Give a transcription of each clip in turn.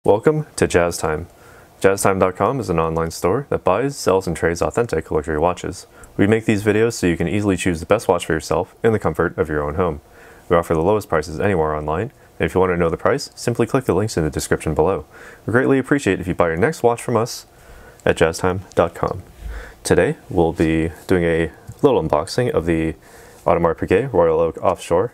Welcome to JazzTime. JazzTime.com is an online store that buys, sells, and trades authentic luxury watches. We make these videos so you can easily choose the best watch for yourself in the comfort of your own home. We offer the lowest prices anywhere online, and if you want to know the price, simply click the links in the description below. We greatly appreciate if you buy your next watch from us at JazzTime.com. Today, we'll be doing a little unboxing of the Audemars Piguet Royal Oak Offshore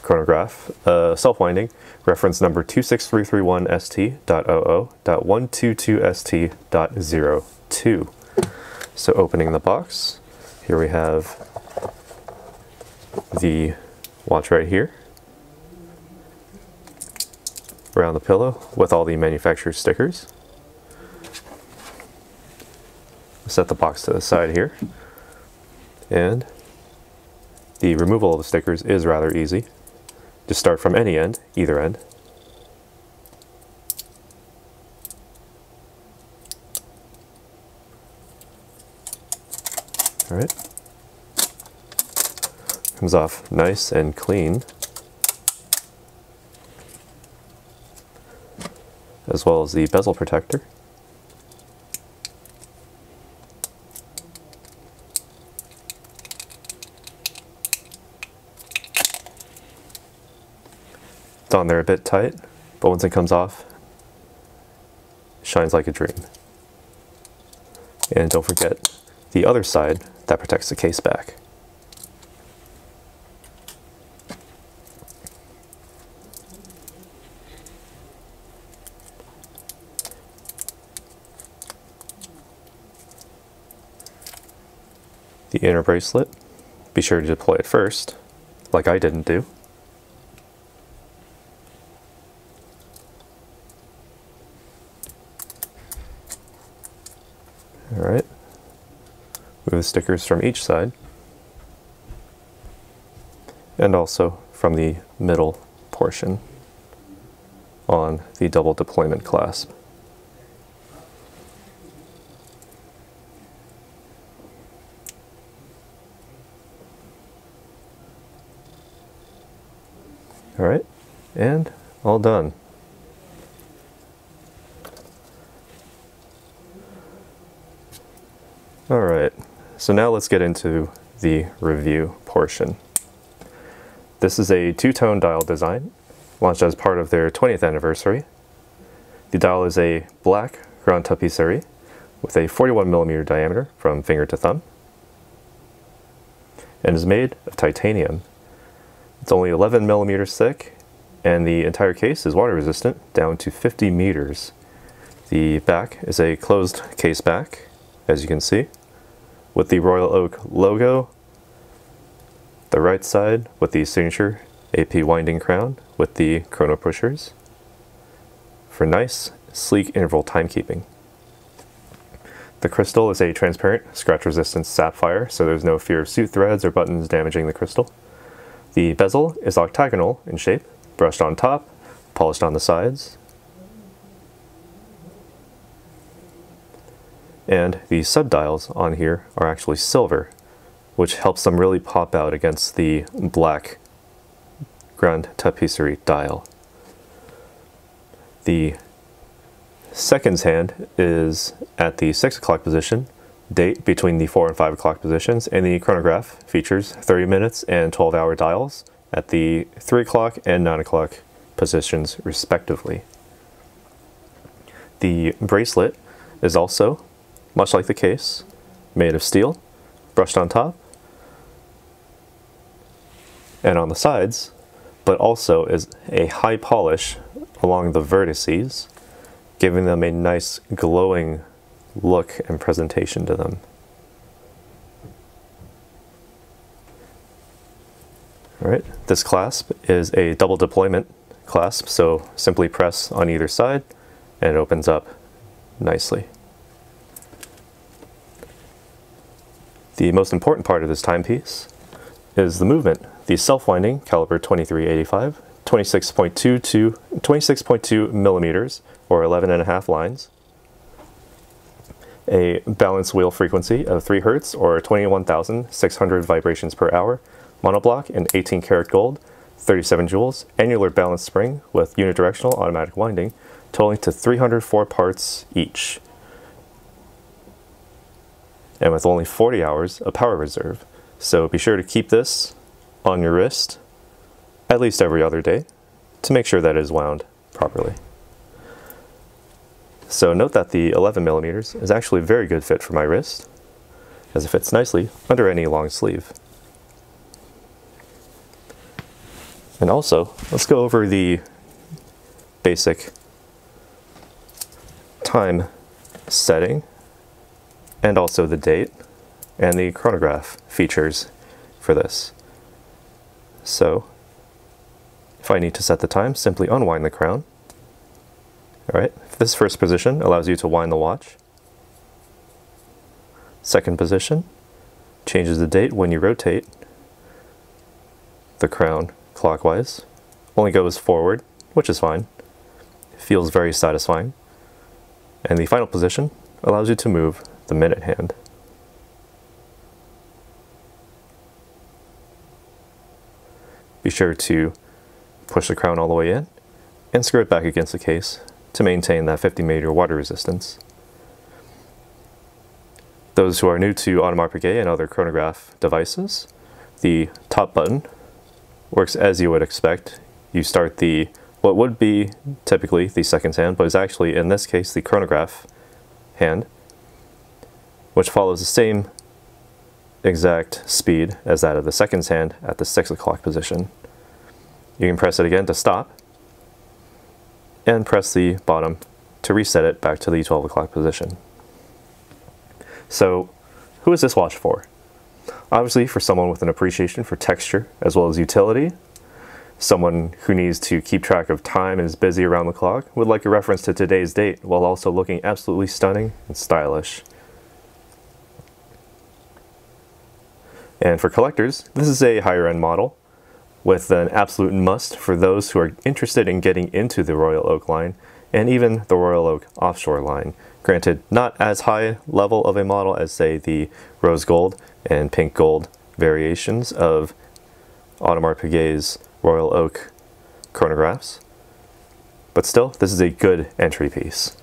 Chronograph, self-winding, reference number 26331ST.OO.1220ST.02. So opening the box, here we have the watch right here, around the pillow with all the manufacturer's stickers. Set the box to the side here, and the removal of the stickers is rather easy. Just start from any end, either end. Alright. Comes off nice and clean, as well as the bezel protector. It's on there a bit tight, but once it comes off, it shines like a dream. And don't forget the other side that protects the case back. The inner bracelet, be sure to deploy it first, like I didn't do. Alright, move the stickers from each side, and also from the middle portion on the double deployment clasp. Alright, and all done. Alright, so now let's get into the review portion. This is a two-tone dial design, launched as part of their 20th anniversary. The dial is a black Grand Tapisserie with a 41mm diameter from finger to thumb, and is made of titanium. It's only 11mm thick, and the entire case is water resistant down to 50 meters. The back is a closed case back, as you can see, with the Royal Oak logo. The right side with the signature AP winding crown with the chrono pushers for nice, sleek interval timekeeping. The crystal is a transparent, scratch-resistant sapphire, so there's no fear of suit threads or buttons damaging the crystal. The bezel is octagonal in shape, brushed on top, polished on the sides. And the subdials on here are actually silver, which helps them really pop out against the black Grand Tapisserie dial. The seconds hand is at the 6 o'clock position, date between the 4 and 5 o'clock positions, and the chronograph features 30 minutes and 12-hour dials at the 3 o'clock and 9 o'clock positions respectively. The bracelet is also, much like the case, made of steel, brushed on top and on the sides, but also is a high polish along the vertices, giving them a nice glowing look and presentation to them. Alright, this clasp is a double deployment clasp, so simply press on either side and it opens up nicely. The most important part of this timepiece is the movement. The self-winding caliber 2385, 26.2 millimeters, or 11.5 lines. A balance wheel frequency of 3 Hz, or 21,600 vibrations per hour. Monoblock in 18 karat gold, 37 joules. Annular balance spring with unidirectional automatic winding. totaling to 304 parts each, and with only 40 hours of power reserve. So be sure to keep this on your wrist at least every other day to make sure that it is wound properly. So note that the 11mm is actually a very good fit for my wrist, as it fits nicely under any long sleeve. And also, let's go over the basic time setting and also the date and the chronograph features for this. So if I need to set the time, simply unwind the crown. Alright, this first position allows you to wind the watch. Second position changes the date when you rotate the crown clockwise. Only goes forward, which is fine. It feels very satisfying. And the final position allows you to move the minute hand. Be sure to push the crown all the way in and screw it back against the case to maintain that 50mm water resistance. Those who are new to Audemars Piguet and other chronograph devices, the top button works as you would expect. You start what would be typically the second hand, but is actually in this case the chronograph hand, which follows the same exact speed as that of the seconds hand at the 6 o'clock position. You can press it again to stop, and press the bottom to reset it back to the 12 o'clock position. So, who is this watch for? Obviously for someone with an appreciation for texture as well as utility, someone who needs to keep track of time and is busy around the clock, would like a reference to today's date while also looking absolutely stunning and stylish. And for collectors, this is a higher end model with an absolute must for those who are interested in getting into the Royal Oak line and even the Royal Oak offshore line. Granted, not as high level of a model as, say, the rose gold and pink gold variations of Audemars Piguet's Royal Oak chronographs, but still, this is a good entry piece.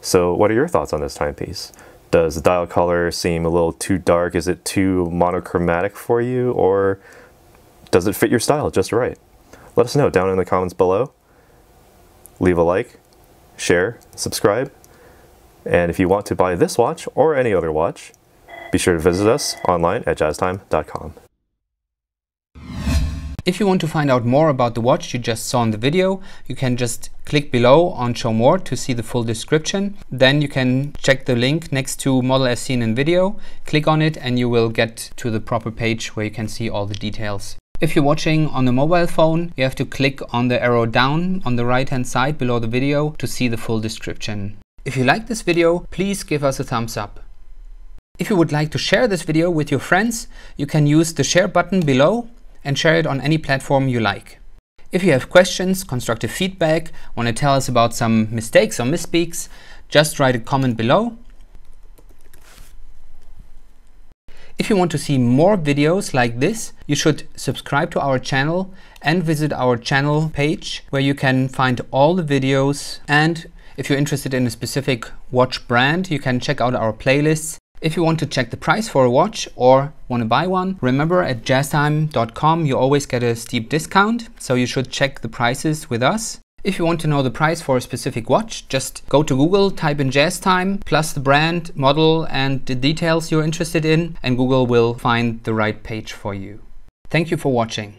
So what are your thoughts on this timepiece? Does the dial color seem a little too dark? Is it too monochromatic for you, or does it fit your style just right? Let us know down in the comments below. Leave a like, share, subscribe, and if you want to buy this watch or any other watch, be sure to visit us online at jazztime.com. If you want to find out more about the watch you just saw in the video, you can just click below on Show More to see the full description. Then you can check the link next to Model as seen in video, click on it and you will get to the proper page where you can see all the details. If you're watching on a mobile phone, you have to click on the arrow down on the right hand side below the video to see the full description. If you like this video, please give us a thumbs up. If you would like to share this video with your friends, you can use the share button below and share it on any platform you like. If you have questions, constructive feedback, want to tell us about some mistakes or misspeaks, just write a comment below. If you want to see more videos like this, you should subscribe to our channel and visit our channel page where you can find all the videos. And if you're interested in a specific watch brand, you can check out our playlists. If you want to check the price for a watch or want to buy one, remember at jazztime.com you always get a steep discount, so you should check the prices with us. If you want to know the price for a specific watch, just go to Google, type in JazzTime, plus the brand, model and the details you're interested in, and Google will find the right page for you. Thank you for watching.